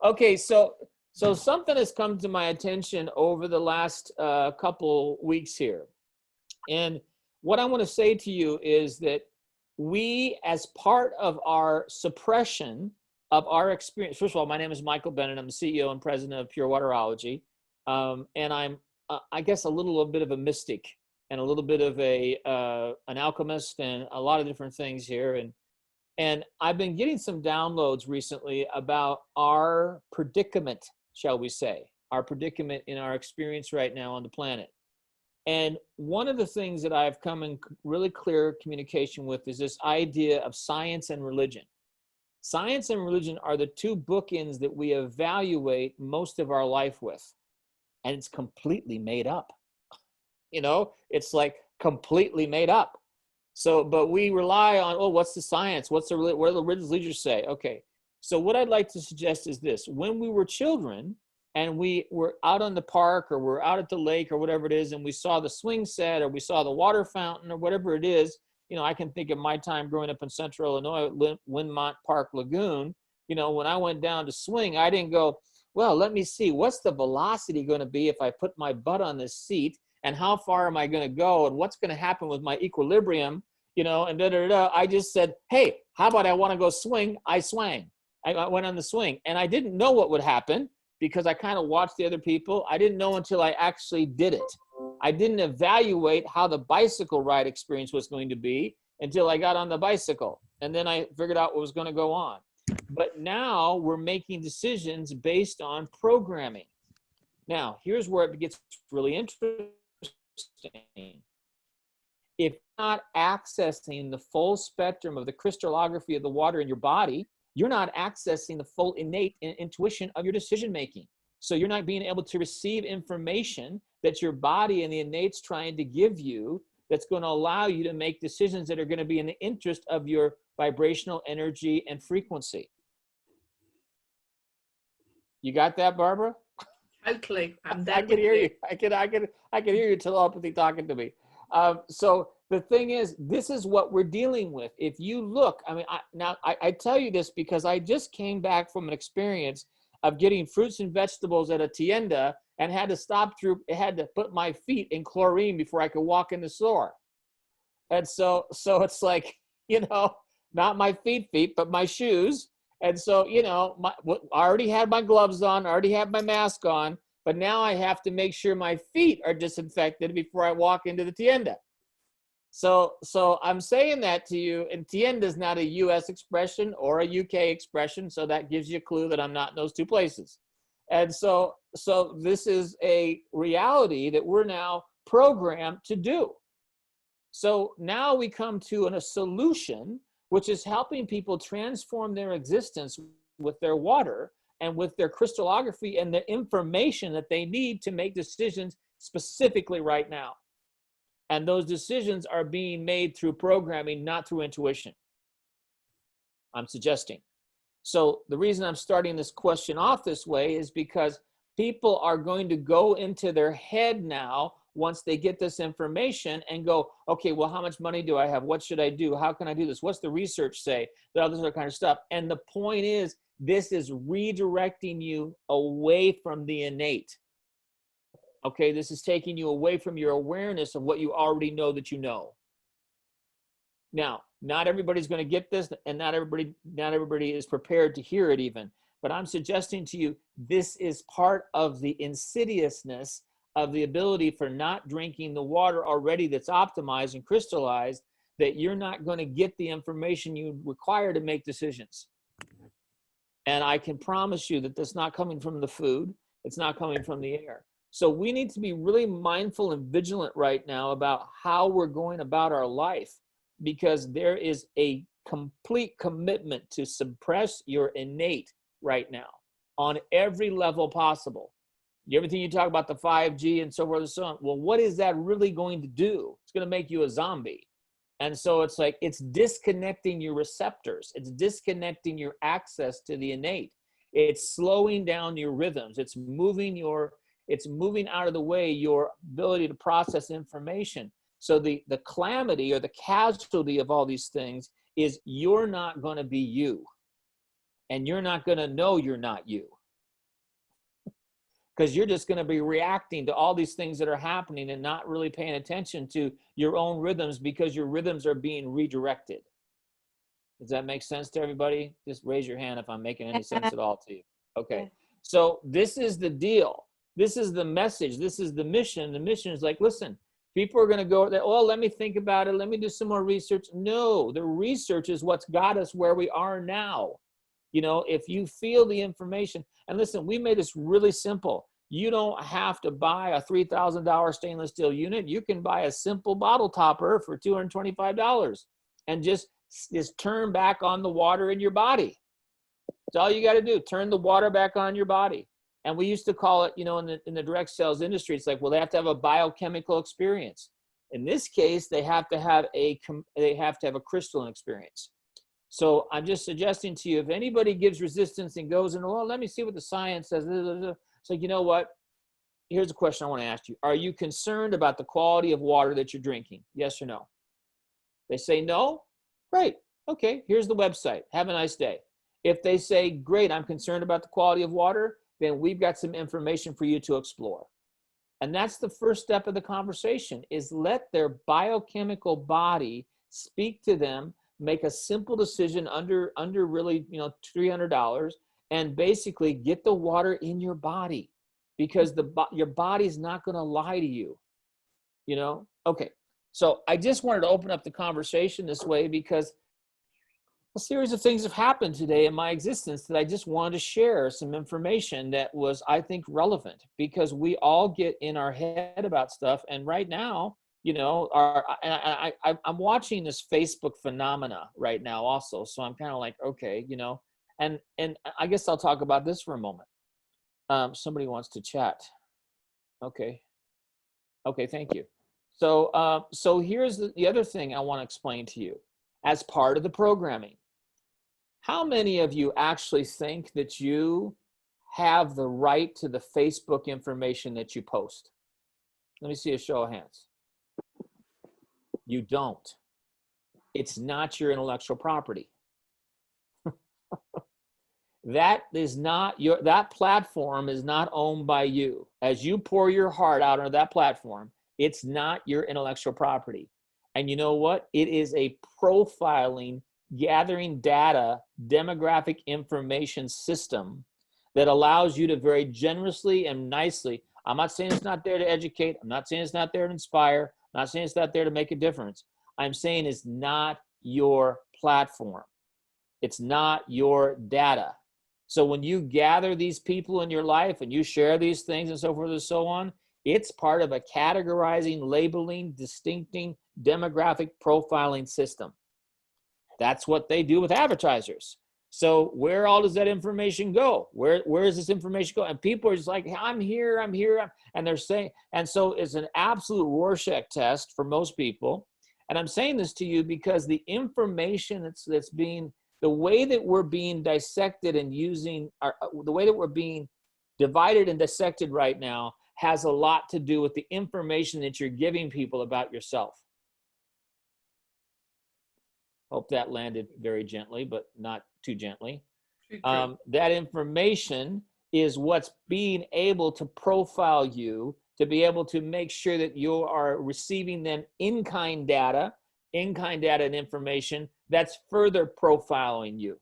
Okay, so something has come to my attention over the last couple weeks here. And what I want to say to you is that we, as part of our suppression of our experience, first of all, my name is Michael Bennett. I'm the CEO and president of Pure Waterology. And I'm, I guess, a little bit of a mystic and a little bit of an alchemist and a lot of different things here. And I've been getting some downloads recently about our predicament, shall we say, our predicament in our experience right now on the planet. And one of the things that I've come in really clear communication with is this idea of science and religion. Science and religion are the two bookends that we evaluate most of our life with. And it's completely made up. You know, it's like completely made up. So, but we rely on, oh, what's the science? What do the religious leaders say? Okay. So what I'd like to suggest is this. When we were children, and we were out on the park or we're out at the lake or whatever it is, and we saw the swing set or we saw the water fountain or whatever it is, you know, I can think of my time growing up in Central Illinois, Windmont Park Lagoon. You know, when I went down to swing, I didn't go, well, let me see, what's the velocity going to be if I put my butt on this seat, and how far am I going to go, and what's going to happen with my equilibrium, you know, and da-da-da-da. I just said, hey, how about I want to go swing? I swang. I went on the swing, and I didn't know what would happen, because I kind of watched the other people. I didn't know until I actually did it. I didn't evaluate how the bicycle ride experience was going to be until I got on the bicycle. And then I figured out what was going to go on. But now we're making decisions based on programming. Now, here's where it gets really interesting. If you're not accessing the full spectrum of the crystallography of the water in your body, you're not accessing the full innate intuition of your decision making. So you're not being able to receive information that your body and the innate's trying to give you that's going to allow you to make decisions that are going to be in the interest of your vibrational energy and frequency. You got that, Barbara? Totally. I can hear you. I can hear your telepathy talking to me. So the thing is, this is what we're dealing with. If you look, I mean, I tell you this because I just came back from an experience of getting fruits and vegetables at a tienda and had to put my feet in chlorine before I could walk in the store. And so it's like, you know, not my feet, but my shoes. And so, you know, I already had my gloves on, I already had my mask on, but now I have to make sure my feet are disinfected before I walk into the tienda. So I'm saying that to you, and tienda is not a US expression or a UK expression, so that gives you a clue that I'm not in those two places. And so this is a reality that we're now programmed to do. So now we come to a solution, which is helping people transform their existence with their water and with their crystallography and the information that they need to make decisions specifically right now. And those decisions are being made through programming, not through intuition, I'm suggesting. So the reason I'm starting this question off this way is because people are going to go into their head now once they get this information and go, okay, well, how much money do I have? What should I do? How can I do this? What's the research say? All this other kind of stuff. And the point is, this is redirecting you away from the innate. Okay, this is taking you away from your awareness of what you already know that you know. Now, not everybody's going to get this, and not everybody is prepared to hear it even. But I'm suggesting to you, this is part of the insidiousness of the ability for not drinking the water already that's optimized and crystallized, that you're not going to get the information you require to make decisions. And I can promise you that that's not coming from the food. It's not coming from the air. So we need to be really mindful and vigilant right now about how we're going about our life, because there is a complete commitment to suppress your innate right now on every level possible. Everything you talk about, the 5G and so forth and so on, well, what is that really going to do? It's going to make you a zombie. And so it's like, it's disconnecting your receptors. It's disconnecting your access to the innate. It's slowing down your rhythms. It's moving out of the way your ability to process information. So the calamity or the casualty of all these things is you're not going to be you. and you're not going to know you're not you, because you're just going to be reacting to all these things that are happening and not really paying attention to your own rhythms, because your rhythms are being redirected. Does that make sense to everybody? Just raise your hand if I'm making any sense at all to you. Okay. So this is the deal. This is the message. This is the mission. The mission is like, listen, people are going to go, oh, let me think about it. Let me do some more research. No, the research is what's got us where we are now. You know, if you feel the information, and listen, we made this really simple. You don't have to buy a $3,000 stainless steel unit. You can buy a simple bottle topper for $225 and just turn back on the water in your body. That's all you got to do. Turn the water back on your body. And we used to call it, you know, in the direct sales industry, it's like, well, they have to have a biochemical experience. In this case, they have to have a crystalline experience. So I'm just suggesting to you, if anybody gives resistance and goes and, well, let me see what the science says. It's like, you know what? Here's a question I want to ask you. Are you concerned about the quality of water that you're drinking? Yes or no? They say no? Great. Okay, here's the website. Have a nice day. If they say, great, I'm concerned about the quality of water, then we've got some information for you to explore. And that's the first step of the conversation, is let their biochemical body speak to them, make a simple decision under really, you know, $300, and basically get the water in your body, because your body's not going to lie to you, you know? Okay. So I just wanted to open up the conversation this way, because a series of things have happened today in my existence that I just wanted to share some information that was, I think, relevant, because we all get in our head about stuff. And right now, you know, I'm watching this Facebook phenomena right now also. So I'm kind of like, okay, you know, and I guess I'll talk about this for a moment. Somebody wants to chat. Okay. Okay, thank you. So, so here's the other thing I want to explain to you as part of the programming. How many of you actually think that you have the right to the Facebook information that you post? Let me see a show of hands. You don't. It's not your intellectual property. That platform is not owned by you. As you pour your heart out on that platform, it's not your intellectual property. And you know what? It is a profiling, gathering data, demographic information system that allows you to very generously and nicely, I'm not saying it's not there to educate, I'm not saying it's not there to inspire, I'm not saying it's not there to make a difference. I'm saying it's not your platform. It's not your data. So when you gather these people in your life and you share these things and so forth and so on, it's part of a categorizing, labeling, distincting, demographic profiling system. That's what they do with advertisers. So where all does that information go? Where does this information go? And people are just like, I'm here. And they're saying, and so it's an absolute Rorschach test for most people. And I'm saying this to you because the information that's being, the way that we're being dissected and using, the way that we're being divided and dissected right now has a lot to do with the information that you're giving people about yourself. Hope that landed very gently, but not too gently. That information is what's being able to profile you, to be able to make sure that you are receiving them in-kind data and information that's further profiling you.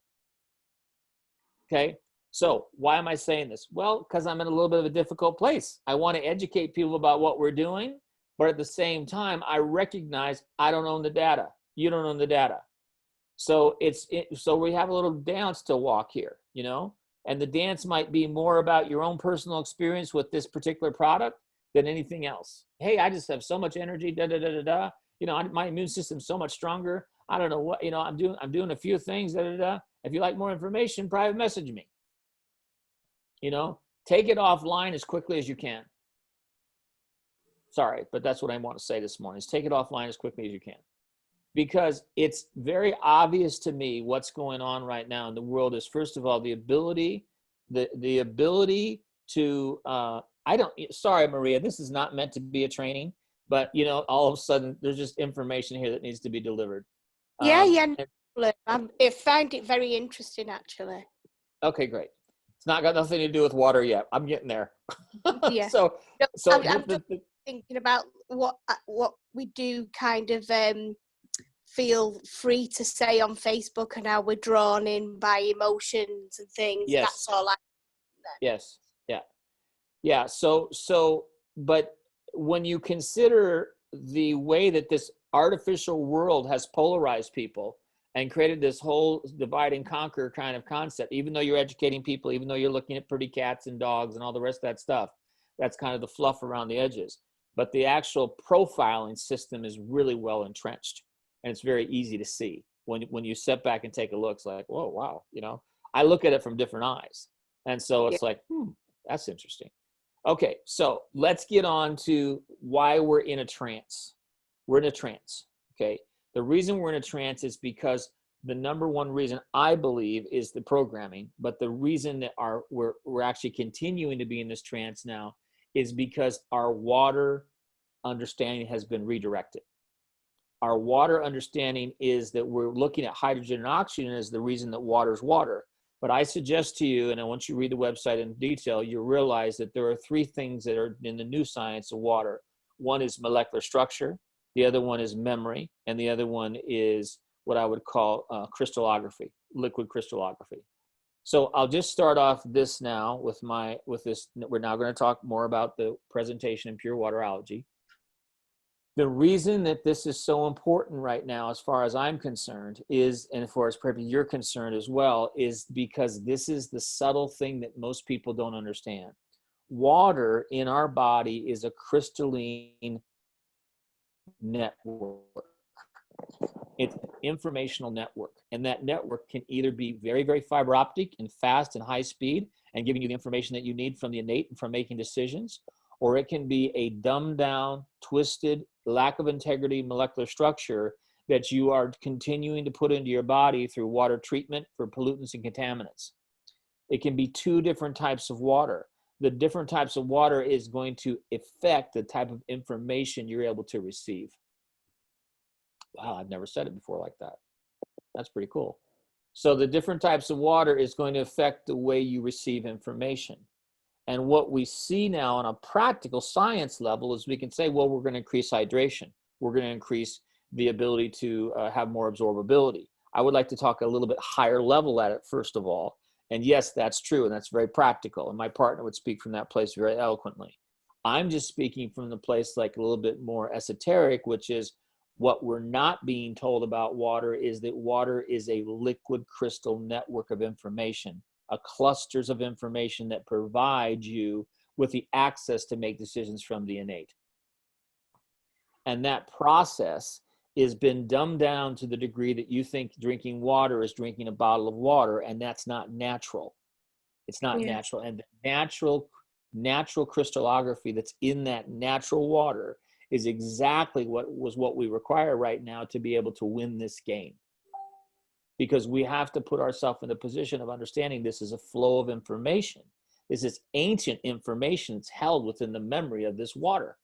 Okay, so why am I saying this? Well, because I'm in a little bit of a difficult place. I want to educate people about what we're doing, but at the same time, I recognize I don't own the data. You don't own the data. So so we have a little dance to walk here, you know, and the dance might be more about your own personal experience with this particular product than anything else. Hey, I just have so much energy, you know, my immune system's so much stronger. I don't know what, you know, I'm doing a few things, If you like more information, private message me. You know, take it offline as quickly as you can. Sorry, but that's what I want to say this morning, is take it offline as quickly as you can. Because it's very obvious to me what's going on right now in the world is, first of all, the ability to, sorry, Maria, this is not meant to be a training, but, you know, all of a sudden there's just information here that needs to be delivered. I find it very interesting, actually. Okay, great. It's not got nothing to do with water yet. I'm getting there. Yeah. So, No, so I'm just thinking about what we do kind of feel free to say on Facebook and how we're drawn in by emotions and things. yes, That's all I yes, yeah, yeah. So, but when you consider the way that this artificial world has polarized people and created this whole divide and conquer kind of concept, even though you're educating people, even though you're looking at pretty cats and dogs and all the rest of that stuff, that's kind of the fluff around the edges. But the actual profiling system is really well entrenched, and it's very easy to see when you step back and take a look. It's like, whoa, wow, I look at it from different eyes, and so it's like, that's interesting. Okay, so let's get on to why we're in a trance. We're in a trance, okay? The reason we're in a trance is because the number one reason I believe is the programming, but the reason that we're actually continuing to be in this trance now is because our water understanding has been redirected. Our water understanding is that we're looking at hydrogen and oxygen as the reason that water is water. But I suggest to you, and once you read the website in detail, you realize that there are three things that are in the new science of water. One is molecular structure, the other one is memory, and the other one is what I would call crystallography, liquid crystallography. So I'll just start off this now with this. We're now going to talk more about the presentation in pure waterology. The reason that this is so important right now, as far as I'm concerned, is, and as far as probably you're concerned as well, is because this is the subtle thing that most people don't understand. Water in our body is a crystalline network. It's an informational network, and that network can either be very, very fiber optic and fast and high speed and giving you the information that you need from the innate and from making decisions, or it can be a dumbed down, twisted, lack of integrity molecular structure that you are continuing to put into your body through water treatment for pollutants and contaminants. It can be two different types of water. The different types of water is going to affect the type of information you're able to receive. Wow, I've never said it before like that. That's pretty cool. So the different types of water is going to affect the way you receive information. And what we see now on a practical science level is we can say, well, we're going to increase hydration. We're going to increase the ability to have more absorbability. I would like to talk a little bit higher level at it, first of all. And yes, that's true. And that's very practical. And my partner would speak from that place very eloquently. I'm just speaking from the place like a little bit more esoteric, which is what we're not being told about water is that water is a liquid crystal network of information. Clusters of information that provide you with the access to make decisions from the innate. And that process has been dumbed down to the degree that you think drinking water is drinking a bottle of water, and that's not natural. It's not natural. And the natural crystallography that's in that natural water is exactly what we require right now to be able to win this game. Because we have to put ourselves in the position of understanding this is a flow of information. This is ancient information that's held within the memory of this water.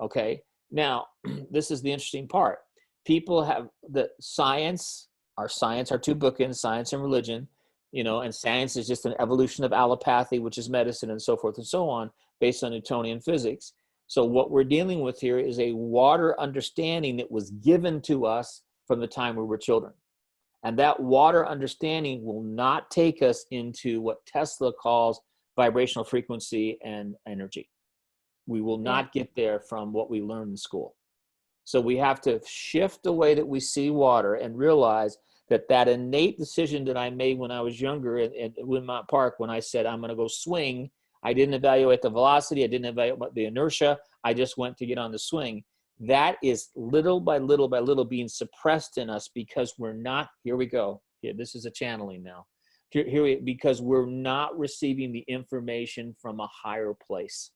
Okay, now this is the interesting part. People have the science, our two bookends, science and religion, and science is just an evolution of allopathy, which is medicine and so forth and so on, based on Newtonian physics. So what we're dealing with here is a water understanding that was given to us from the time we were children. And that water understanding will not take us into what Tesla calls vibrational frequency and energy. We will not get there from what we learned in school. So we have to shift the way that we see water and realize that that innate decision that I made when I was younger at Windmont Park, when I said, I'm going to go swing, I didn't evaluate the velocity. I didn't evaluate the inertia. I just went to get on the swing. That is little by little by little being suppressed in us because we're not, here we go. Here, this is a channeling now. Because we're not receiving the information from a higher place.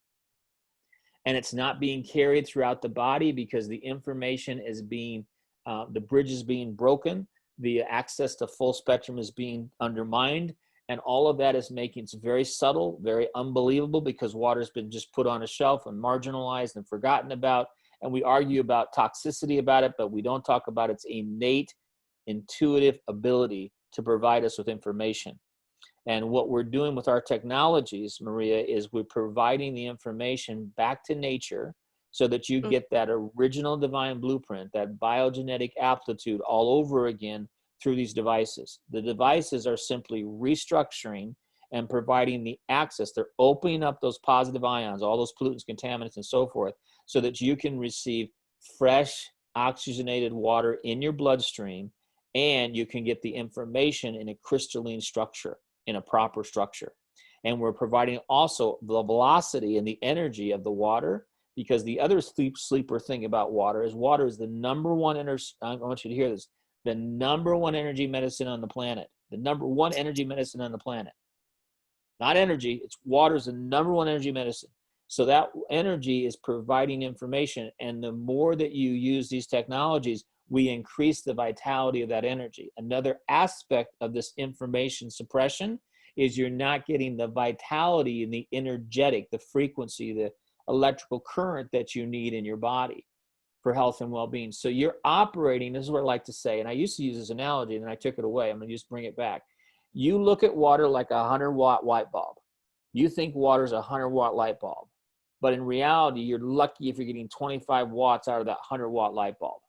And it's not being carried throughout the body because the information is being, the bridge is being broken. The access to full spectrum is being undermined. And all of that is making it very subtle, very unbelievable because water's been just put on a shelf and marginalized and forgotten about. And we argue about toxicity about it, but we don't talk about its innate, intuitive ability to provide us with information. And what we're doing with our technologies, Maria, is we're providing the information back to nature so that you get that original divine blueprint, that biogenetic aptitude all over again through these devices. The devices are simply restructuring and providing the access. They're opening up those positive ions, all those pollutants, contaminants, and so forth, so that you can receive fresh oxygenated water in your bloodstream, and you can get the information in a crystalline structure, in a proper structure. And we're providing also the velocity and the energy of the water, because the other sleeper thing about water is the number one I want you to hear this, the number one energy medicine on the planet. The number one energy medicine on the planet. Not energy, it's water is the number one energy medicine. So that energy is providing information, and the more that you use these technologies, we increase the vitality of that energy. Another aspect of this information suppression is you're not getting the vitality and the energetic, the frequency, the electrical current that you need in your body for health and well-being. So you're operating, this is what I like to say, and I used to use this analogy and then I took it away. I'm going to just bring it back. You look at water like a 100-watt light bulb. You think water is a 100-watt light bulb. But in reality, you're lucky if you're getting 25 watts out of that 100-watt light bulb.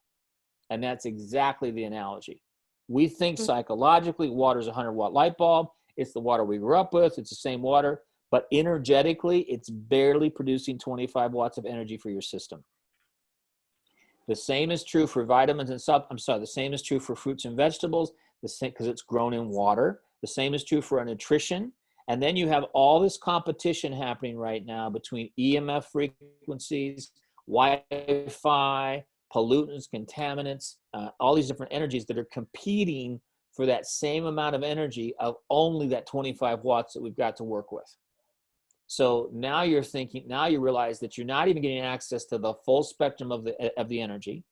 And that's exactly the analogy. We think psychologically water is a 100-watt light bulb. It's the water we grew up with. It's the same water. But energetically, it's barely producing 25 watts of energy for your system. The same is true for vitamins and the same is true for fruits and vegetables, the same because it's grown in water. The same is true for our nutrition. And then you have all this competition happening right now between EMF frequencies, Wi-Fi, pollutants, contaminants, all these different energies that are competing for that same amount of energy of only that 25 watts that we've got to work with. So now you're thinking, now you realize that you're not even getting access to the full spectrum of the energy.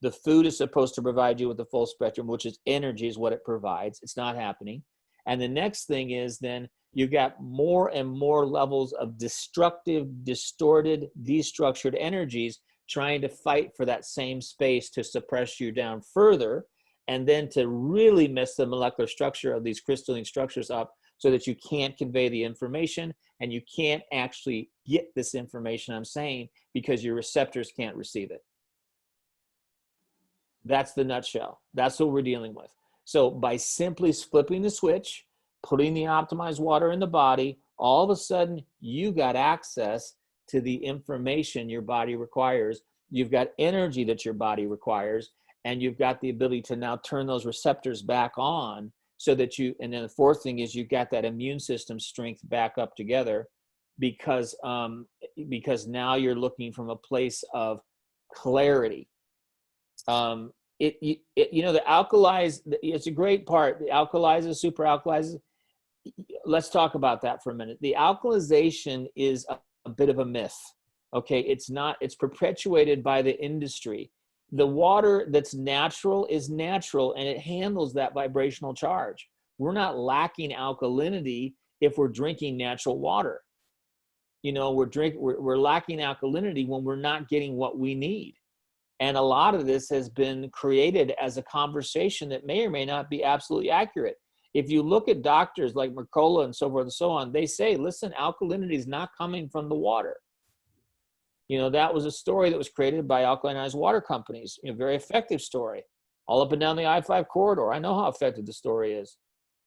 The food is supposed to provide you with the full spectrum, which is energy is what it provides. It's not happening. And the next thing is then you've got more and more levels of destructive, distorted, destructured energies trying to fight for that same space to suppress you down further, and then to really mess the molecular structure of these crystalline structures up so that you can't convey the information and you can't actually get this information I'm saying because your receptors can't receive it. That's the nutshell. That's what we're dealing with. So by simply flipping the switch, putting the optimized water in the body, all of a sudden you got access to the information your body requires. You've got energy that your body requires, and you've got the ability to now turn those receptors back on so that you, and then the fourth thing is you've got that immune system strength back up together because now you're looking from a place of clarity. The alkalize, it's a great part. The alkalizes, super alkalizes. Let's talk about that for a minute. The alkalization is a bit of a myth. Okay, it's not, it's perpetuated by the industry. The water that's natural is natural and it handles that vibrational charge. We're not lacking alkalinity if we're drinking natural water. You know, we're lacking alkalinity when we're not getting what we need. And a lot of this has been created as a conversation that may or may not be absolutely accurate. If you look at doctors like Mercola and so forth and so on, they say, listen, alkalinity is not coming from the water. You know, that was a story that was created by alkalinized water companies, you know, very effective story, all up and down the I-5 corridor. I know how effective the story is.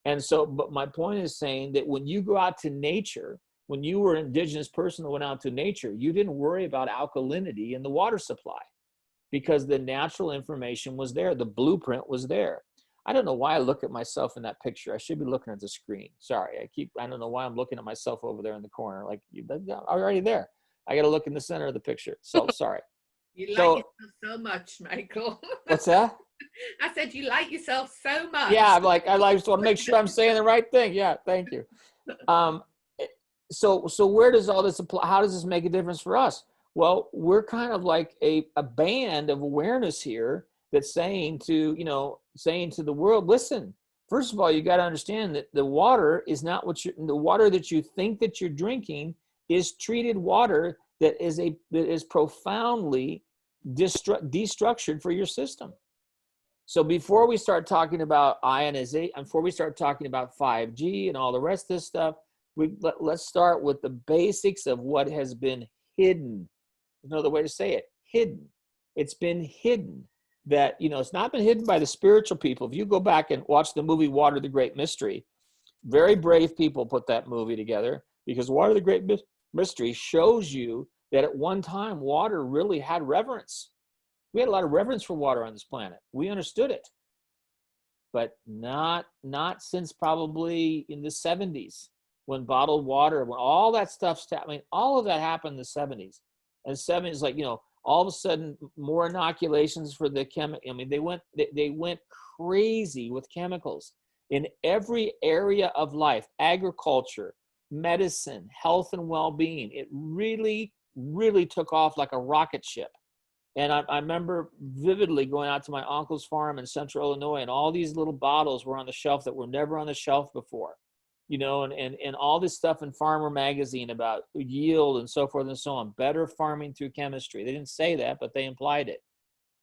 And so, but my point is saying that when you go out to nature, when you were an indigenous person that went out to nature, you didn't worry about alkalinity in the water supply because the natural information was there. The blueprint was there. I don't know why I look at myself in that picture. I should be looking at the screen. Sorry, I don't know why I'm looking at myself over there in the corner. Like, I'm already there. I got to look in the center of the picture. So sorry. You like yourself so much, Michael. What's that? I said you like yourself so much. Yeah, I just want to make sure I'm saying the right thing. Yeah, thank you. So where does all this apply? How does this make a difference for us? Well, we're kind of like a band of awareness here that's saying to the world, listen, first of all, you got to understand that the water is not the water that you think that you're drinking is treated water that is profoundly destructured for your system. So before we start talking about ionization, before we start talking about 5G and all the rest of this stuff, let's start with the basics of what has been hidden. Another way to say it, hidden. It's been hidden. That, it's not been hidden by the spiritual people. If you go back and watch the movie Water the Great Mystery, very brave people put that movie together, because Water the Great Mystery shows you that at one time water really had reverence. We had a lot of reverence for water on this planet. We understood it, but not since probably in the 70s, when bottled water, when all that stuff started. All of that happened in the 70s. And the 70s, all of a sudden, more inoculations for the they went crazy with chemicals in every area of life: agriculture, medicine, health and well-being. It really, really took off like a rocket ship. And I remember vividly going out to my uncle's farm in central Illinois, and all these little bottles were on the shelf that were never on the shelf before, and all this stuff in Farmer Magazine about yield and so forth and so on, better farming through chemistry. They didn't say that, but they implied it.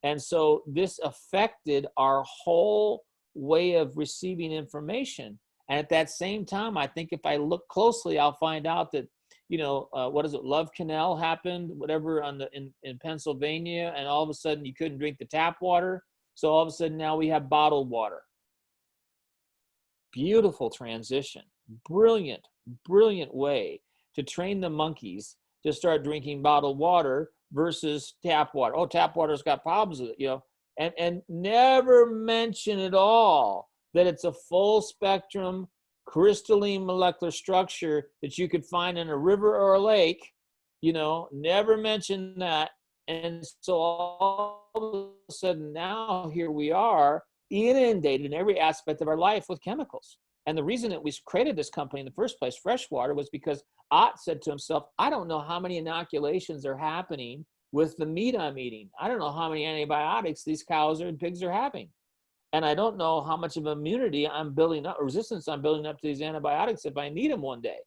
And so this affected our whole way of receiving information. And at that same time, I think if I look closely, I'll find out that, what is it? Love Canal happened, whatever, in Pennsylvania, and all of a sudden you couldn't drink the tap water. So all of a sudden now we have bottled water. Beautiful transition. Brilliant, brilliant way to train the monkeys to start drinking bottled water versus tap water. Oh, tap water's got problems with it, and never mention at all that it's a full spectrum crystalline molecular structure that you could find in a river or a lake, never mention that. And so all of a sudden now here we are, inundated in every aspect of our life with chemicals. And the reason that we created this company in the first place, Freshwater, was because Ott said to himself, I don't know how many inoculations are happening with the meat I'm eating. I don't know how many antibiotics these cows and pigs are having. And I don't know how much of immunity I'm building up, or resistance I'm building up to these antibiotics if I need them one day.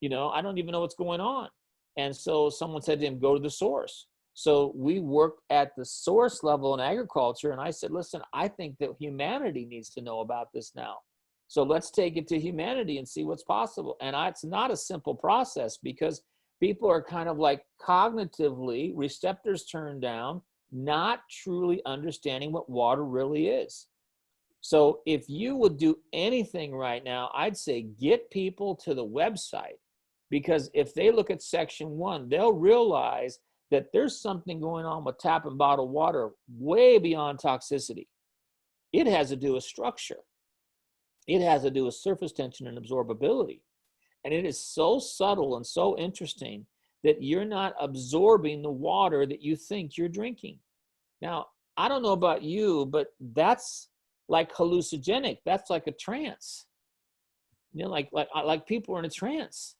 I don't even know what's going on. And so someone said to him, go to the source. So we worked at the source level in agriculture. And I said, listen, I think that humanity needs to know about this now. So let's take it to humanity and see what's possible. And it's not a simple process, because people are kind of like cognitively, receptors turned down, not truly understanding what water really is. So if you would do anything right now, I'd say get people to the website, because if they look at section 1, they'll realize that there's something going on with tap and bottled water way beyond toxicity. It has to do with structure. It has to do with surface tension and absorbability. And it is so subtle and so interesting that you're not absorbing the water that you think you're drinking. Now, I don't know about you, but that's like hallucinogenic. That's like a trance. Like people are in a trance.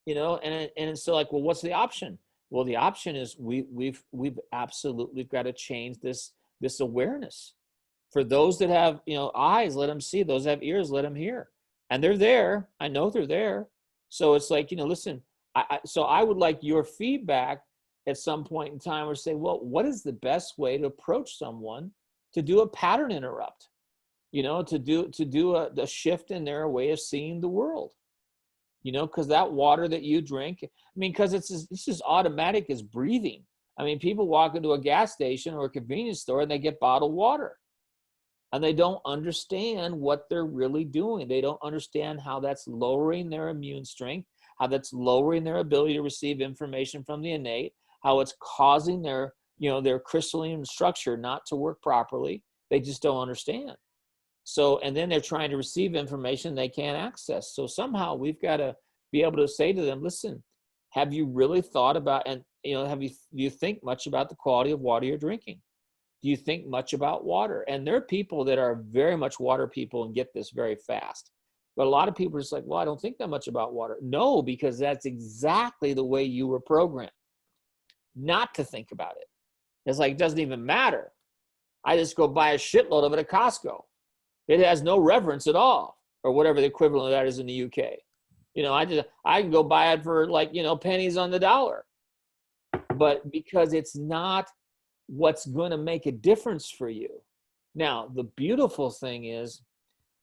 And so like, well, what's the option? Well, the option is we've absolutely got to change this awareness. For those that have eyes, let them see. Those that have ears, let them hear. And they're there. I know they're there. So it's like, listen. So I would like your feedback at some point in time, or say, well, what is the best way to approach someone to do a pattern interrupt? To do a shift in their way of seeing the world. Because that water that you drink, because it's as automatic as breathing. People walk into a gas station or a convenience store and they get bottled water. And they don't understand what they're really doing. They don't understand how that's lowering their immune strength, how that's lowering their ability to receive information from the innate, how it's causing their crystalline structure not to work properly. They just don't understand. So, and then they're trying to receive information they can't access. So somehow we've got to be able to say to them, listen, have you really thought about, and do you think much about the quality of water you're drinking? Do you think much about water? And there are people that are very much water people and get this very fast. But a lot of people are just like, well, I don't think that much about water. No, because that's exactly the way you were programmed not to think about it. It's like, it doesn't even matter. I just go buy a shitload of it at Costco. It has no reverence at all, or whatever the equivalent of that is in the UK. I can go buy it for pennies on the dollar. But because it's not what's going to make a difference for you. Now, the beautiful thing is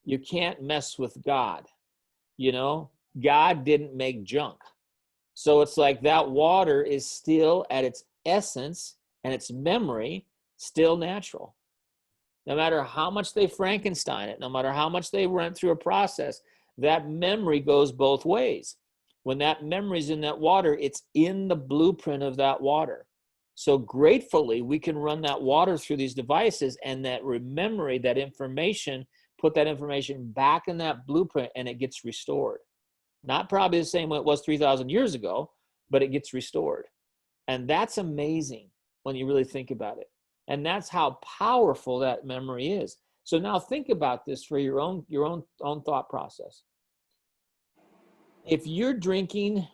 you can't mess with God. You know, God didn't make junk. So it's like that water is still at its essence and its memory still natural. No matter how much they Frankenstein it, no matter how much they went through a process, that memory goes both ways. When that memory's in that water, it's in the blueprint of that water. So gratefully, we can run that water through these devices, and that memory, that information, put that information back in that blueprint, and it gets restored. Not probably the same way it was 3,000 years ago, but it gets restored. And that's amazing when you really think about it. And that's how powerful that memory is. So now think about this for your own thought process. If you're drinking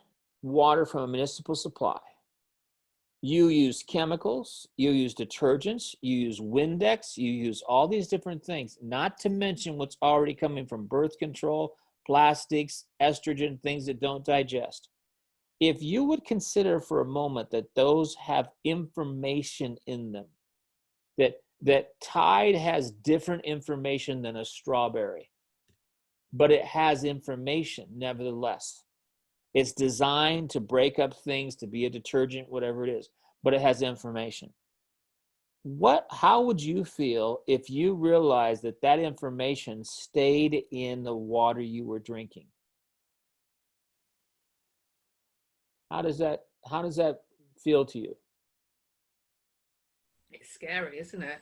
water from a municipal supply, you use chemicals, you use detergents, you use Windex, you use all these different things, not to mention what's already coming from birth control, plastics, estrogen, things that don't digest. If you would consider for a moment that those have information in them, that Tide has different information than a strawberry, but it has information nevertheless. It's designed to break up things, to be a detergent, whatever it is, but it has information. How would you feel if you realized that that information stayed in the water you were drinking? How does that feel to you? It's scary, isn't it?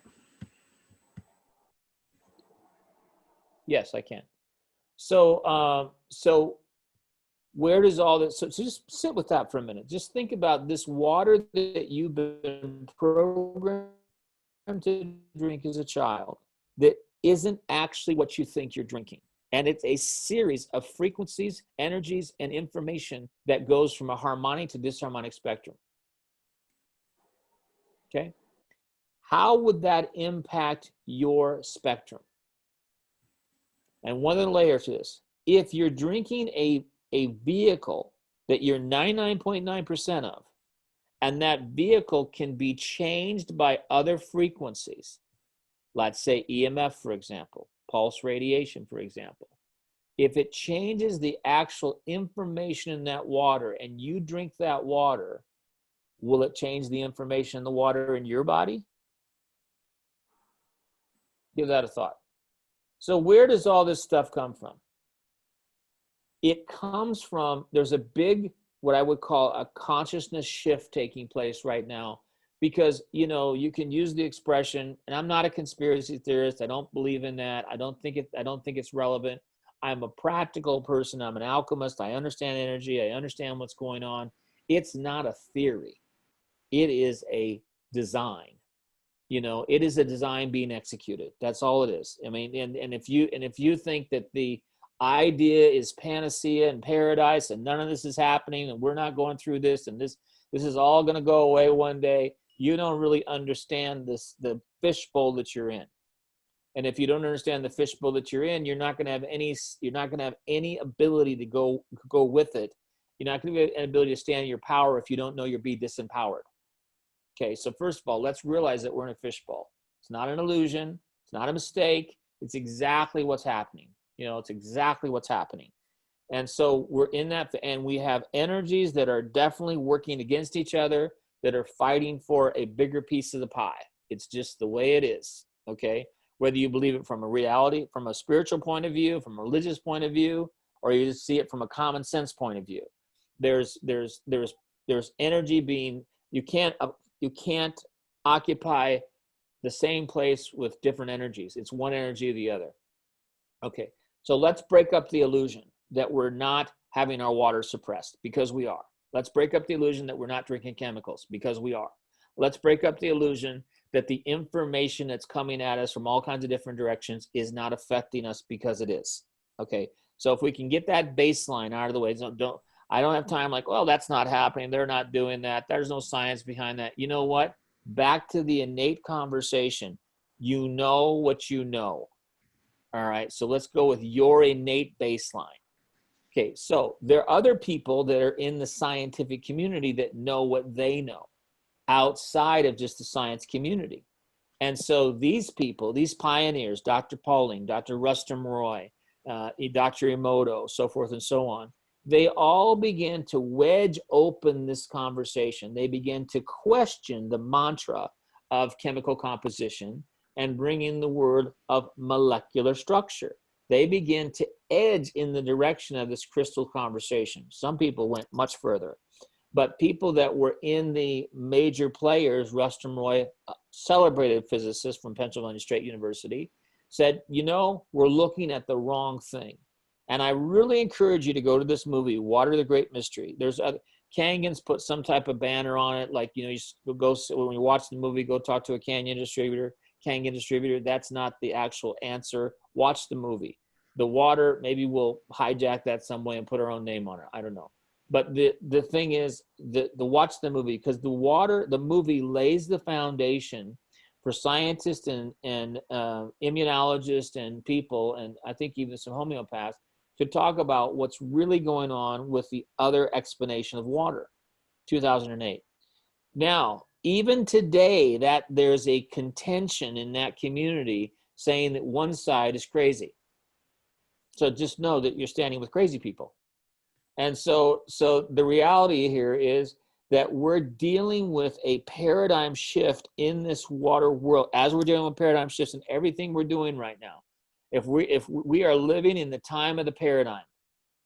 Yes, I can. So where does all this, so just sit with that for a minute. Just think about this water that you've been programmed to drink as a child that isn't actually what you think you're drinking. And it's a series of frequencies, energies, and information that goes from a harmonic to disharmonic spectrum. Okay? How would that impact your spectrum? And one other layer to this. If you're drinking a vehicle that you're 99.9% of, and that vehicle can be changed by other frequencies, let's say EMF, for example, pulse radiation, for example. If it changes the actual information in that water and you drink that water, will it change the information in the water in your body? Give that a thought. So where does all this stuff come from? It comes from, there's a big, what I would call a consciousness shift taking place right now, because, you know, you can use the expression, and I'm not a conspiracy theorist. I don't believe in that. I don't think it's relevant. I'm a practical person. I'm an alchemist. I understand energy. I understand what's going on. It's not a theory. It is a design. You know, it is a design being executed. That's all it is. I mean, and if you think that the idea is panacea and paradise and none of this is happening and we're not going through this and this is all going to go away one day, you don't really understand the fishbowl that you're in. And if you don't understand the fishbowl that you're in, you're not going to have any ability to go with it. You're not going to have an ability to stand in your power if you don't know you're being disempowered. Okay, so first of all, let's realize that we're in a fishbowl. It's not an illusion. It's not a mistake. It's exactly what's happening. You know, it's exactly what's happening. And so we're in that, and we have energies that are definitely working against each other, that are fighting for a bigger piece of the pie. It's just the way it is, okay? Whether you believe it from a reality, from a spiritual point of view, from a religious point of view, or you just see it from a common sense point of view. There's energy being, you can't occupy the same place with different energies. It's one energy or the other. Okay, so let's break up the illusion that we're not having our water suppressed, because we are. Let's break up the illusion that we're not drinking chemicals, because we are. Let's break up the illusion that the information that's coming at us from all kinds of different directions is not affecting us, because it is. Okay, so if we can get that baseline out of the way, I don't have time like, well, that's not happening. They're not doing that. There's no science behind that. You know what? Back to the innate conversation. You know what you know. All right, so let's go with your innate baseline. Okay, so there are other people that are in the scientific community that know what they know outside of just the science community. And so these people, these pioneers, Dr. Pauling, Dr. Rustum Roy, Dr. Emoto, so forth and so on, they all began to wedge open this conversation. They began to question the mantra of chemical composition and bring in the word of molecular structure. They began to edge in the direction of this crystal conversation. Some people went much further. But people that were in the major players, Rustum Roy, a celebrated physicist from Pennsylvania State University, said, you know, we're looking at the wrong thing. And I really encourage you to go to this movie, Water the Great Mystery. There's Kangen's put some type of banner on it, like, you know, you go when you watch the movie, go talk to a Kangen distributor. That's not the actual answer. Watch the movie. The water, maybe we'll hijack that some way and put our own name on it. I don't know. But the thing is, the watch the movie, because the movie lays the foundation for scientists and immunologists and people, and I think even some homeopaths, to talk about what's really going on with the other explanation of water, 2008. Now, even today, that there's a contention in that community saying that one side is crazy. So just know that you're standing with crazy people. And so the reality here is that we're dealing with a paradigm shift in this water world, as we're dealing with paradigm shifts in everything we're doing right now. If we are living in the time of the paradigm,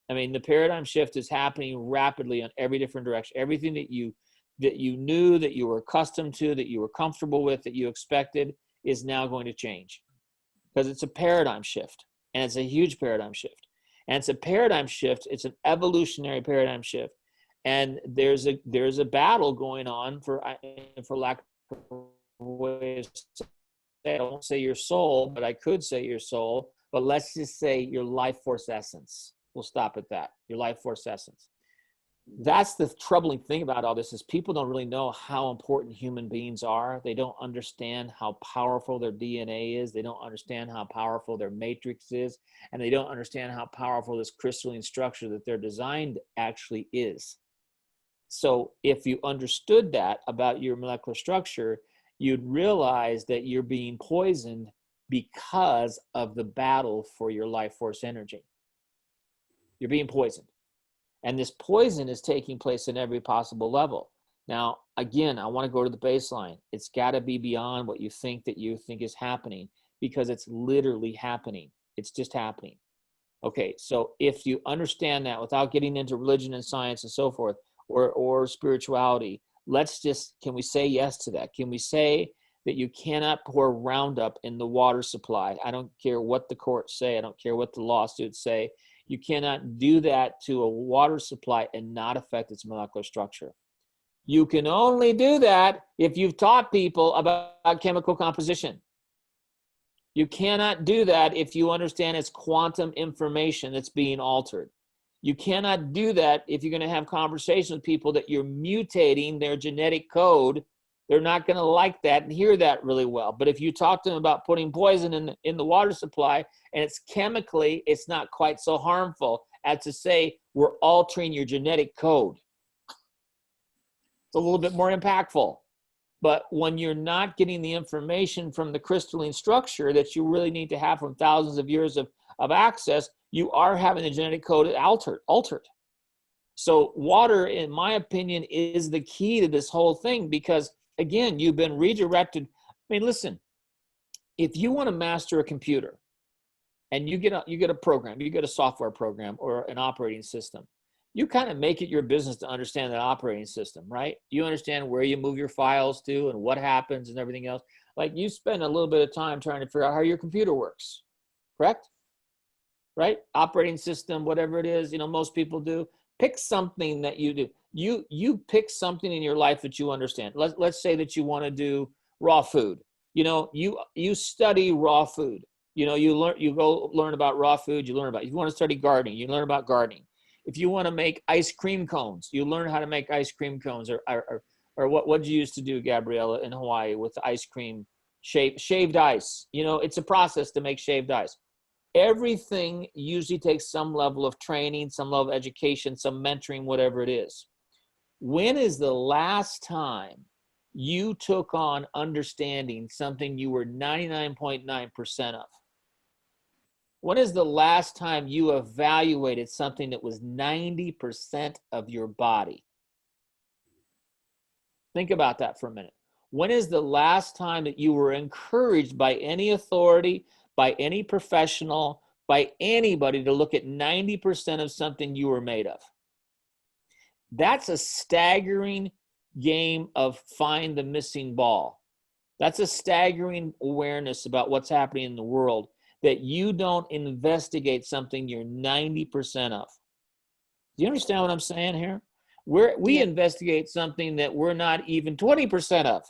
I mean, the paradigm shift is happening rapidly on every different direction. Everything that you knew, that you were accustomed to, that you were comfortable with, that you expected, is now going to change, because it's a paradigm shift, and it's a huge paradigm shift. And it's a paradigm shift. It's an evolutionary paradigm shift. And there's a battle going on, for lack of ways to say, I won't say your soul, but I could say your soul, but let's just say your life force essence. We'll stop at that. Your life force essence. That's the troubling thing about all this, is people don't really know how important human beings are. They don't understand how powerful their DNA is. They don't understand how powerful their matrix is. And they don't understand how powerful this crystalline structure that they're designed actually is. So if you understood that about your molecular structure, you'd realize that you're being poisoned because of the battle for your life force energy. You're being poisoned. And this poison is taking place in every possible level. Now, again, I want to go to the baseline. It's got to be beyond what you think is happening, because it's literally happening. It's just happening. Okay, so if you understand that without getting into religion and science and so forth, or spirituality, can we say yes to that? Can we say that you cannot pour Roundup in the water supply? I don't care what the courts say. I don't care what the lawsuits say. You cannot do that to a water supply and not affect its molecular structure. You can only do that if you've taught people about chemical composition. You cannot do that if you understand it's quantum information that's being altered. You cannot do that if you're going to have conversations with people that you're mutating their genetic code. They're not going to like that and hear that really well. But if you talk to them about putting poison in the water supply, and it's chemically, it's not quite so harmful as to say we're altering your genetic code. It's a little bit more impactful. But when you're not getting the information from the crystalline structure that you really need to have from thousands of years of access, you are having the genetic code altered. So water, in my opinion, is the key to this whole thing, because, again, you've been redirected. I mean, listen, if you want to master a computer and you get a program, you get a software program or an operating system, you kind of make it your business to understand that operating system, right? You understand where you move your files to and what happens and everything else. Like, you spend a little bit of time trying to figure out how your computer works, correct? Right? Operating system, whatever it is, most people do. Pick something that you do. You pick something in your life that you understand. Let's say that you want to do raw food. You study raw food. You go learn about raw food. You learn about, if you want to study gardening, you learn about gardening. If you want to make ice cream cones, you learn how to make ice cream cones, or what did you used to do, Gabriella, in Hawaii with the ice cream shaved ice? It's a process to make shaved ice. Everything usually takes some level of training, some level of education, some mentoring, whatever it is. When is the last time you took on understanding something you were 99.9% of? When is the last time you evaluated something that was 90% of your body? Think about that for a minute. When is the last time that you were encouraged by any authority, by any professional, by anybody to look at 90% of something you were made of? That's a staggering game of find the missing ball. That's a staggering awareness about what's happening in the world, that you don't investigate something you're 90% of. Do you understand what I'm saying here? We investigate something that we're not even 20% of.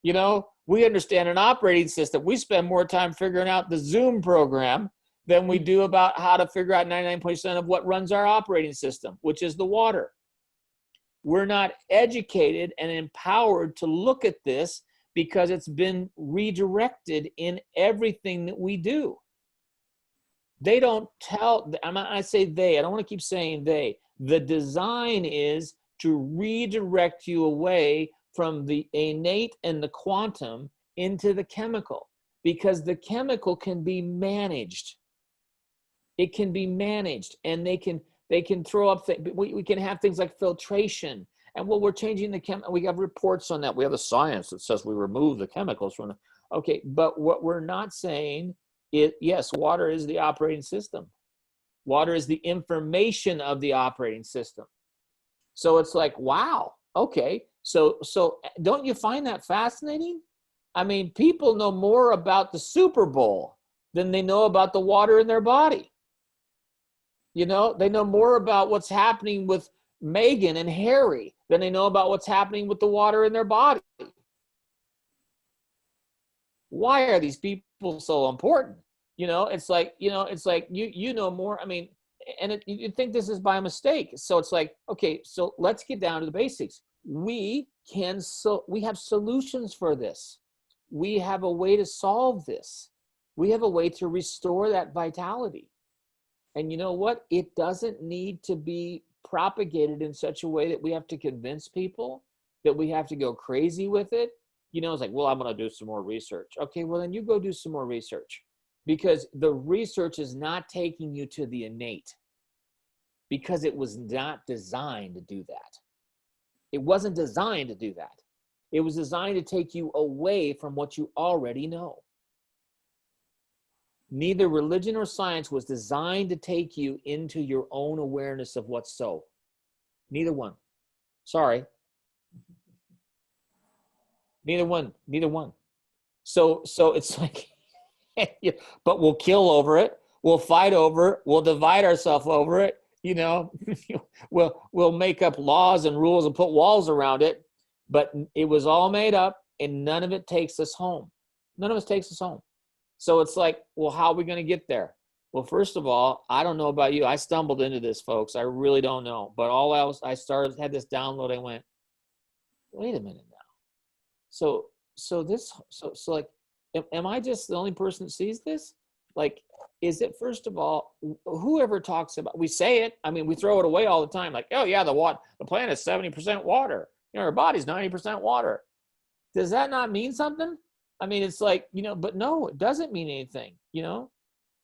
You know, we understand an operating system. We spend more time figuring out the Zoom program than we do about how to figure out 99% of what runs our operating system, which is the water. We're not educated and empowered to look at this because it's been redirected in everything that we do. They don't tell, I say they, I don't want to keep saying they. The design is to redirect you away from the innate and the quantum into the chemical, because the chemical can be managed. It can be managed, and they can throw up things. We can have things like filtration, and well, we're changing the chem. We have reports on that. We have the science that says we remove the chemicals from the. Okay, but what we're not saying is, yes, water is the operating system. Water is the information of the operating system. So it's like, wow, okay. So don't you find that fascinating? I mean, people know more about the Super Bowl than they know about the water in their body. You know, they know more about what's happening with Meghan and Harry than they know about what's happening with the water in their body. Why are these people so important? You know, it's like you know more. I mean, and you think this is by mistake. So it's like, okay, so let's get down to the basics. We have solutions for this. We have a way to solve this. We have a way to restore that vitality. And you know what? It doesn't need to be propagated in such a way that we have to convince people, that we have to go crazy with it. You know, it's like, well, I'm going to do some more research. Okay, well, then you go do some more research, because the research is not taking you to the innate, because it was not designed to do that. It wasn't designed to do that. It was designed to take you away from what you already know. Neither religion or science was designed to take you into your own awareness of what's so. Neither one. Sorry. Neither one. So it's like, but we'll kill over it. We'll fight over it. We'll divide ourselves over it. You know, we'll make up laws and rules and put walls around it. But it was all made up, and none of it takes us home. None of us takes us home. So it's like, well, how are we going to get there? Well, first of all, I don't know about you. I stumbled into this, folks. I really don't know. But all else, had this download. I went, wait a minute now. So like, am I just the only person that sees this? Like, is it, first of all, whoever talks about, we say it, I mean, we throw it away all the time. Like, oh yeah, the planet's 70% water. You know, our body's 90% water. Does that not mean something? I mean, it's like, you know, but no, it doesn't mean anything, you know?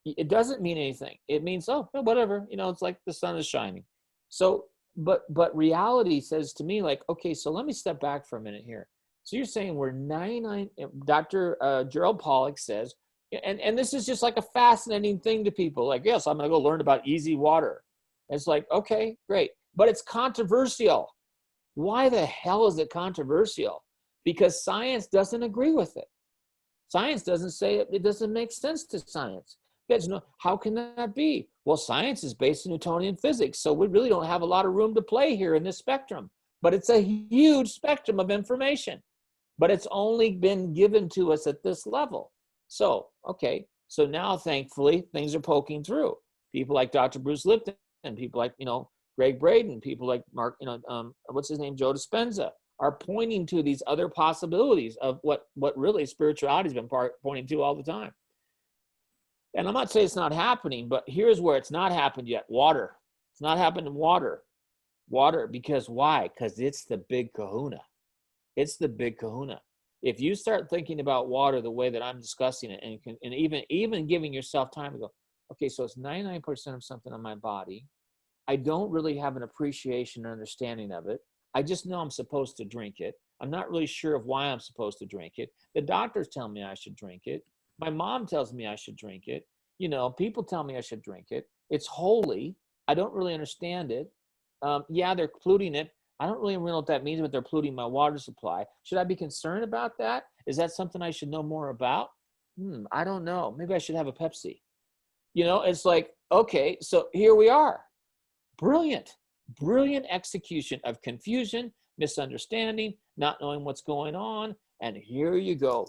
It doesn't mean anything. It means, oh, whatever, you know, it's like the sun is shining. So, but reality says to me, like, okay, so let me step back for a minute here. So you're saying we're 99, Dr. Gerald Pollack says, and this is just like a fascinating thing to people. Like, yes, I'm going to go learn about easy water. It's like, okay, great. But it's controversial. Why the hell is it controversial? Because science doesn't agree with it. Science doesn't say it. It doesn't make sense to science. Guys, no, how can that be? Well, science is based in Newtonian physics, so we really don't have a lot of room to play here in this spectrum. But it's a huge spectrum of information. But it's only been given to us at this level. So, okay, so now thankfully things are poking through. People like Dr. Bruce Lipton, and people like, you know, Greg Braden, people like Mark, you know, what's his name, Joe Dispenza, are pointing to these other possibilities of what really spirituality has been pointing to all the time. And I'm not saying it's not happening, but here's where it's not happened yet. Water. It's not happened in water. Water, because why? Because it's the big kahuna. It's the big kahuna. If you start thinking about water the way that I'm discussing it, and even giving yourself time to go, okay, so it's 99% of something on my body. I don't really have an appreciation or understanding of it. I just know I'm supposed to drink it. I'm not really sure of why I'm supposed to drink it. The doctors tell me I should drink it. My mom tells me I should drink it. You know, people tell me I should drink it. It's holy. I don't really understand it. Yeah, they're polluting it. I don't really know what that means, but they're polluting my water supply. Should I be concerned about that? Is that something I should know more about? I don't know. Maybe I should have a Pepsi. You know, it's like, okay, so here we are. Brilliant execution of confusion, misunderstanding, not knowing what's going on. And here you go,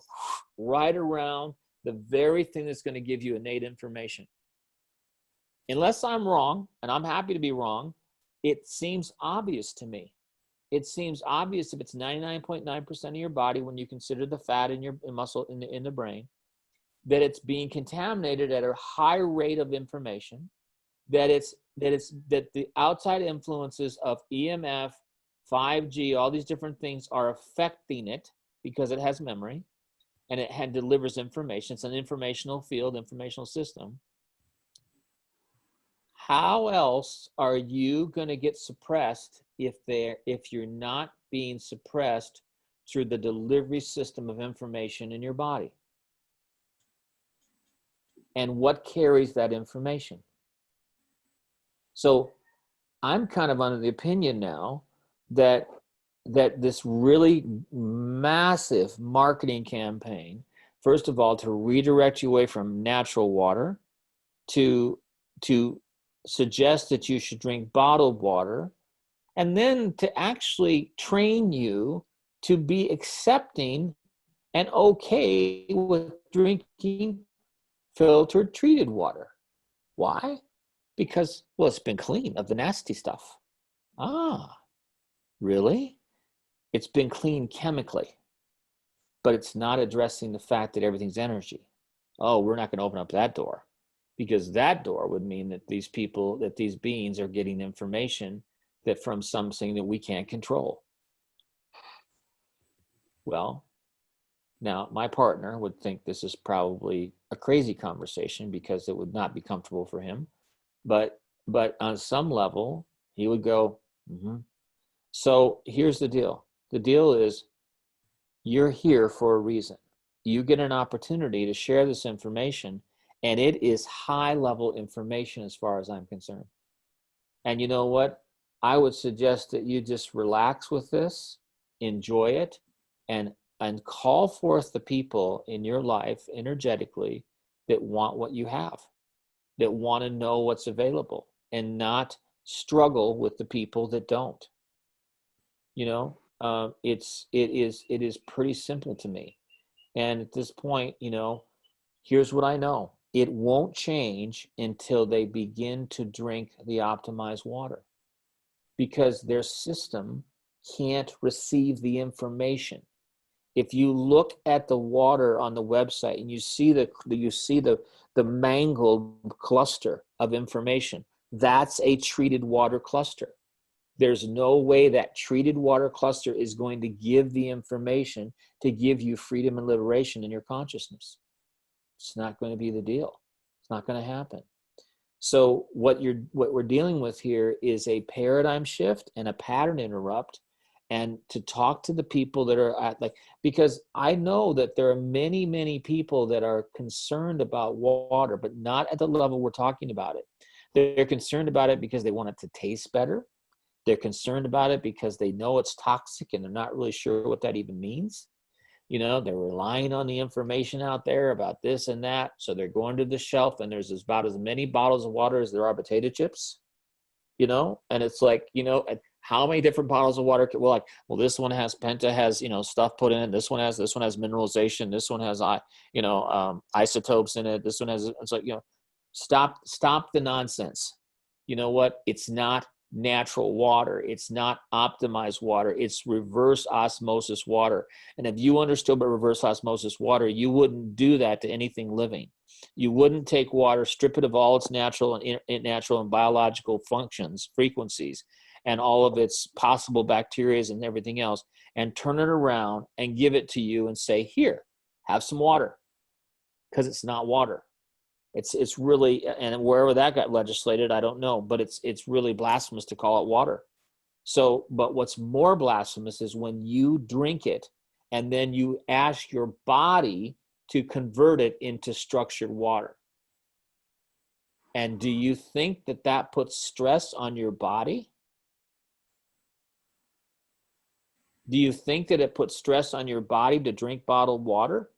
right around the very thing that's going to give you innate information. Unless I'm wrong, and I'm happy to be wrong, it seems obvious to me. It seems obvious if it's 99.9% of your body, when you consider the fat in your muscle in the brain, that it's being contaminated at a high rate of information, that the outside influences of EMF, 5G, all these different things are affecting it because it has memory and it delivers information. It's an informational field, informational system. How else are you going to get suppressed if you're not being suppressed through the delivery system of information in your body? And what carries that information? So I'm kind of under the opinion now that this really massive marketing campaign, first of all, to redirect you away from natural water, to suggest that you should drink bottled water, and then to actually train you to be accepting and okay with drinking filtered treated water. Why? Because, well, it's been clean of the nasty stuff. Ah, really? It's been cleaned chemically, but it's not addressing the fact that everything's energy. Oh, we're not going to open up that door, because that door would mean that these beings are getting information that from something that we can't control. Well, now my partner would think this is probably a crazy conversation because it would not be comfortable for him. But on some level, he would go, mm-hmm. So here's the deal. The deal is, you're here for a reason. You get an opportunity to share this information, and it is high-level information as far as I'm concerned. And you know what? I would suggest that you just relax with this, enjoy it, and call forth the people in your life energetically that want what you have, that want to know what's available, and not struggle with the people that don't. You know, it is pretty simple to me. And at this point, you know, here's what I know. It won't change until they begin to drink the optimized water, because their system can't receive the information. If you look at the water on the website and you see the mangled cluster of information, that's a treated water cluster. There's no way that treated water cluster is going to give the information to give you freedom and liberation in your consciousness. It's not going to be the deal. It's not going to happen. So what we're dealing with here is a paradigm shift and a pattern interrupt, and to talk to the people that are because I know that there are many, many people that are concerned about water, but not at the level we're talking about it. They're concerned about it because they want it to taste better. They're concerned about it because they know it's toxic and they're not really sure what that even means. You know, they're relying on the information out there about this and that. So they're going to the shelf and there's about as many bottles of water as there are potato chips, you know? And it's like, you know, how many different bottles of water? Well, this one has Penta, has, you know, stuff put in it. This one has mineralization. This one has, isotopes in it. This one has, it's like, you know, stop the nonsense. You know what? It's not natural water. It's not optimized water. It's reverse osmosis water. And if you understood what reverse osmosis water, you wouldn't do that to anything living. You wouldn't take water, strip it of all its natural and biological functions, frequencies, and all of its possible bacteria and everything else, and turn it around and give it to you and say, here, have some water, because it's not water. It's really, and wherever that got legislated, I don't know, but it's really blasphemous to call it water. So, but what's more blasphemous is when you drink it and then you ask your body to convert it into structured water. And do you think that that puts stress on your body? Do you think that it puts stress on your body to drink bottled water?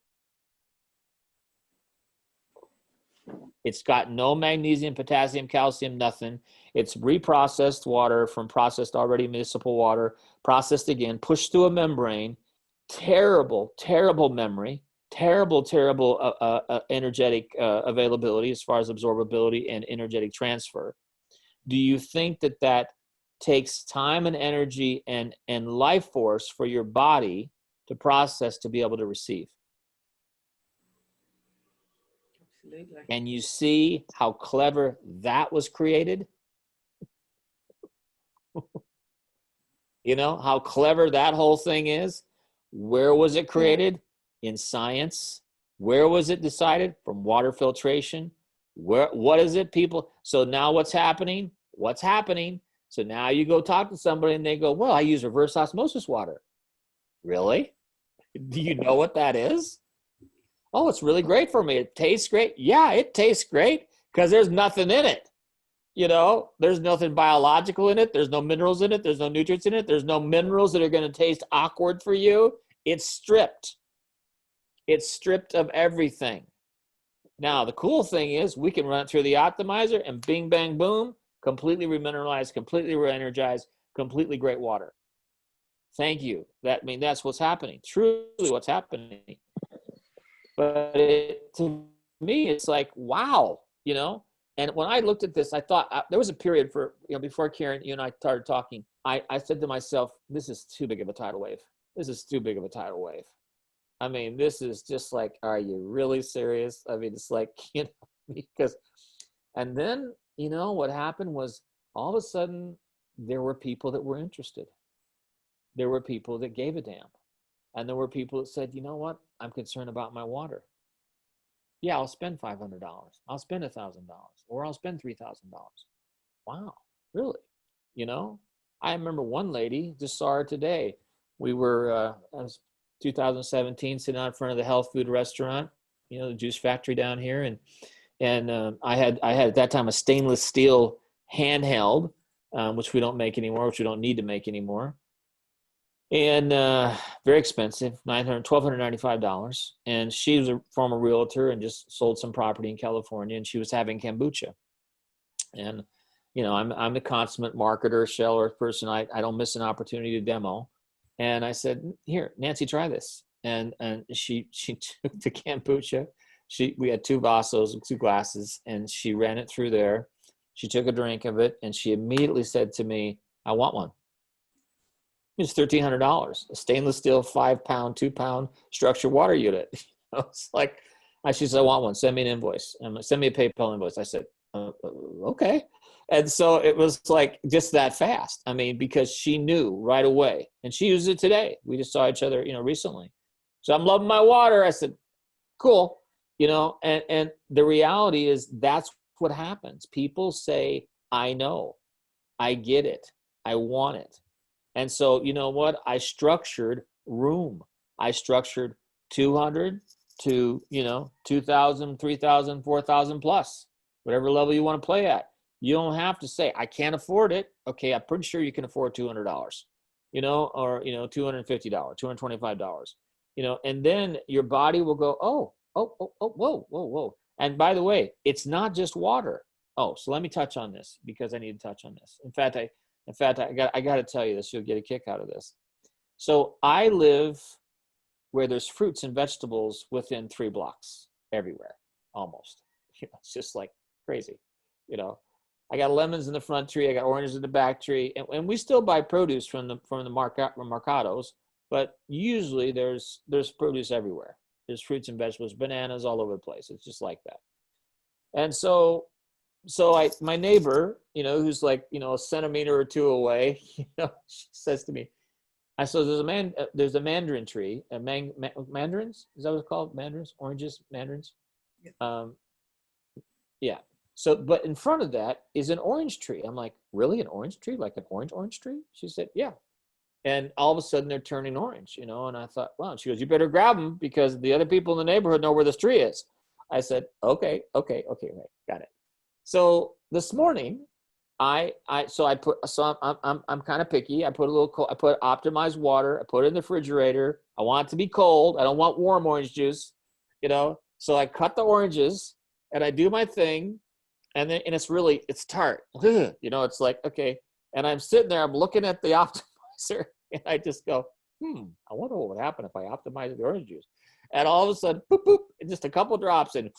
It's got no magnesium, potassium, calcium, nothing. It's reprocessed water from processed already municipal water, processed again, pushed through a membrane. Terrible, terrible memory, terrible energetic availability as far as absorbability and energetic transfer. Do you think that that takes time and energy and life force for your body to process to be able to receive? Absolutely. And you see how clever that was created? You know how clever that whole thing is? Where was it created? In science. Where was it decided? From water filtration. What is it, people? So now what's happening? What's happening? So now you go talk to somebody and they go, well, I use reverse osmosis water. Really? Do you know what that is? Oh, it's really great for me. It tastes great. Yeah, it tastes great because there's nothing in it. You know, there's nothing biological in it. There's no minerals in it. There's no nutrients in it. There's no minerals that are going to taste awkward for you. It's stripped. It's stripped of everything. Now, the cool thing is we can run it through the optimizer and bing, bang, boom, completely remineralized, completely re-energized, completely great water. Thank you. That's what's happening. Truly what's happening. But to me, it's like, wow, you know? And when I looked at this, I thought there was a period for, before Karen, you and I started talking, I said to myself, this is too big of a tidal wave. This is too big of a tidal wave. I mean, this is just like, are you really serious? I mean, it's like, because, and then, what happened was all of a sudden there were people that were interested. There were people that gave a damn. And there were people that said, you know what? I'm concerned about my water. Yeah, I'll spend $500. I'll spend $1,000 or I'll spend $3,000. Wow, really? I remember one lady, just saw her today. We were, it was 2017, sitting out in front of the health food restaurant, the juice factory down here. And I had at that time a stainless steel handheld, which we don't make anymore, which we don't need to make anymore. And very expensive, $1,295. And she was a former realtor and just sold some property in California, and she was having kombucha. And, I'm the consummate marketer, seller person. I don't miss an opportunity to demo. And I said, here, Nancy, try this. And she took the kombucha. We had 2 vasos, 2 glasses, and she ran it through there. She took a drink of it, and she immediately said to me, I want one. It was $1,300, a stainless steel 5-pound, 2-pound structured water unit. It's like, she said, I want one. Send me an invoice. Send me a PayPal invoice. I said, okay. And so it was like just that fast. I mean, because she knew right away, and she used it today. We just saw each other, recently. So I'm loving my water. I said, cool. And the reality is that's what happens. People say, I know, I get it, I want it. And so, you know what? I structured room. I structured 200 to, 2,000, 3,000, 4,000 plus, whatever level you want to play at. You don't have to say, I can't afford it. Okay, I'm pretty sure you can afford $200, or, $250, $225, and then your body will go, whoa. And by the way, it's not just water. Oh, so let me touch on this because I need to touch on this. In fact, I got to tell you this. You'll get a kick out of this. So I live where there's fruits and vegetables within 3 blocks everywhere, almost. It's just like crazy. I got lemons in the front tree. I got oranges in the back tree, and we still buy produce from the mercados, but usually there's produce everywhere. There's fruits and vegetables, bananas all over the place. It's just like that. And so my neighbor, who's like, a centimeter or two away, she says to me, I said, there's a mandarin tree, mandarins, is that what it's called? Mandarins, oranges, mandarins. Yeah. Yeah. So, but in front of that is an orange tree. I'm like, really, an orange tree, like an orange tree? She said, yeah. And all of a sudden they're turning orange, and I thought, wow. And she goes, you better grab them because the other people in the neighborhood know where this tree is. I said, okay, right, got it. So this morning, I'm kind of picky. I put optimized water. I put it in the refrigerator. I want it to be cold. I don't want warm orange juice, So I cut the oranges and I do my thing, and it's tart. It's like, okay. And I'm sitting there, I'm looking at the optimizer, and I just go, I wonder what would happen if I optimized the orange juice. And all of a sudden, boop, boop, just a couple drops and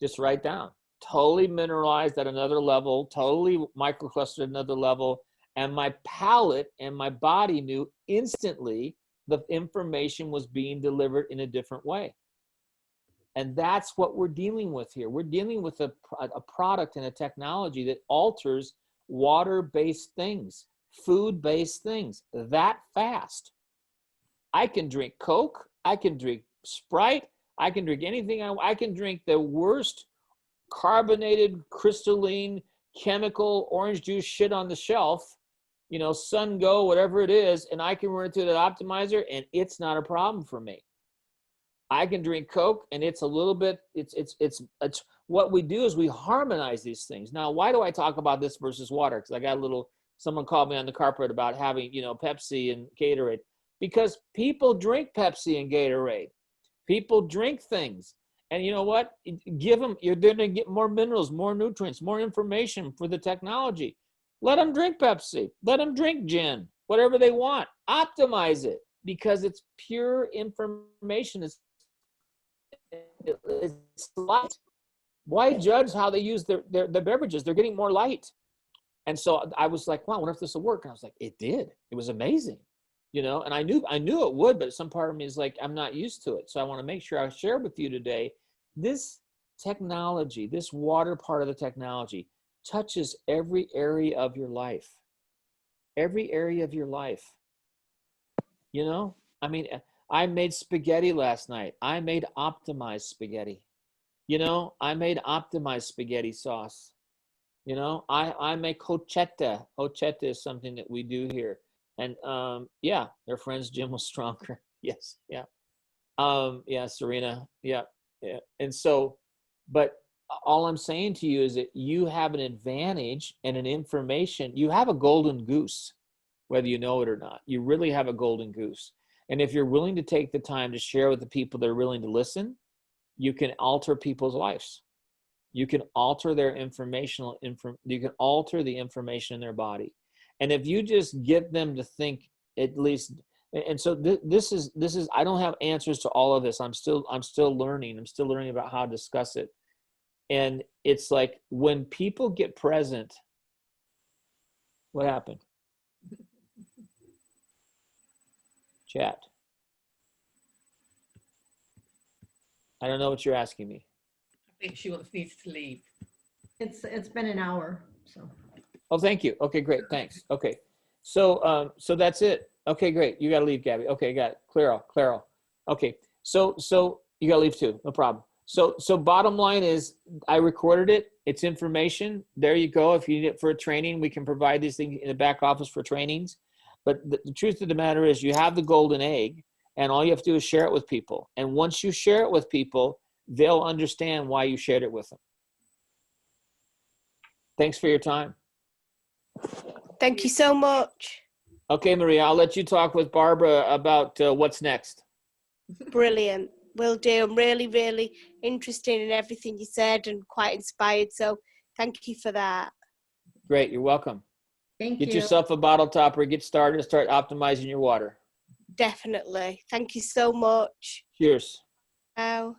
just right down. Totally mineralized at another level, totally microclustered at another level. And my palate and my body knew instantly the information was being delivered in a different way. And that's what we're dealing with here. We're dealing with a product and a technology that alters water-based things, food-based things that fast. I can drink Coke. I can drink Sprite. I can drink anything. I can drink the worst carbonated, crystalline, chemical orange juice shit on the shelf, Sun Go, whatever it is, and I can run it through that optimizer, and it's not a problem for me. I can drink Coke, and it's a little bit, it's what we do is we harmonize these things. Now, why do I talk about this versus water? Because I got someone called me on the carpet about having, Pepsi and Gatorade. Because people drink Pepsi and Gatorade. People drink things. And you know what? Give them, you're going to get more minerals, more nutrients, more information for the technology. Let them drink Pepsi. Let them drink gin, whatever they want. Optimize it because it's pure information. It's light. Why judge how they use their beverages? They're getting more light. And so I was like, wow, I wonder if this will work. And I was like, it did. It was amazing. And I knew it would, but some part of me is like, I'm not used to it. So I want to make sure I share with you today, this technology, this water part of the technology touches every area of your life. Every area of your life. I mean, I made spaghetti last night. I made optimized spaghetti. I made optimized spaghetti sauce. I make horchata. Horchata is something that we do here. And yeah, their friends Jim was stronger. Yes, yeah. Yeah, Serena. Yeah. And so, but all I'm saying to you is that you have an advantage and an information. You have a golden goose, whether you know it or not. You really have a golden goose. And if you're willing to take the time to share with the people that are willing to listen, you can alter people's lives. You can alter their you can alter the information in their body. And if you just get them to think at least, and so this is, I don't have answers to all of this. I'm still learning. I'm still learning about how to discuss it. And it's like when people get present, what happened? Chat. I don't know what you're asking me. I think she needs to leave. It's been an hour, so. Oh, thank you. Okay, great. Thanks. Okay. So that's it. Okay, great. You got to leave, Gabby. Okay, got it. Claro. Okay. So you got to leave too. No problem. So bottom line is I recorded it. It's information. There you go. If you need it for a training, we can provide these things in the back office for trainings. But the truth of the matter is you have the golden egg, and all you have to do is share it with people. And once you share it with people, they'll understand why you shared it with them. Thanks for your time. Thank you so much. Okay, Maria, I'll let you talk with Barbara about what's next. Brilliant. Will do. I'm really, really interested in everything you said and quite inspired. So thank you for that. Great. You're welcome. Thank you. Get yourself a bottle topper, get started, and start optimizing your water. Definitely. Thank you so much. Cheers. Ciao.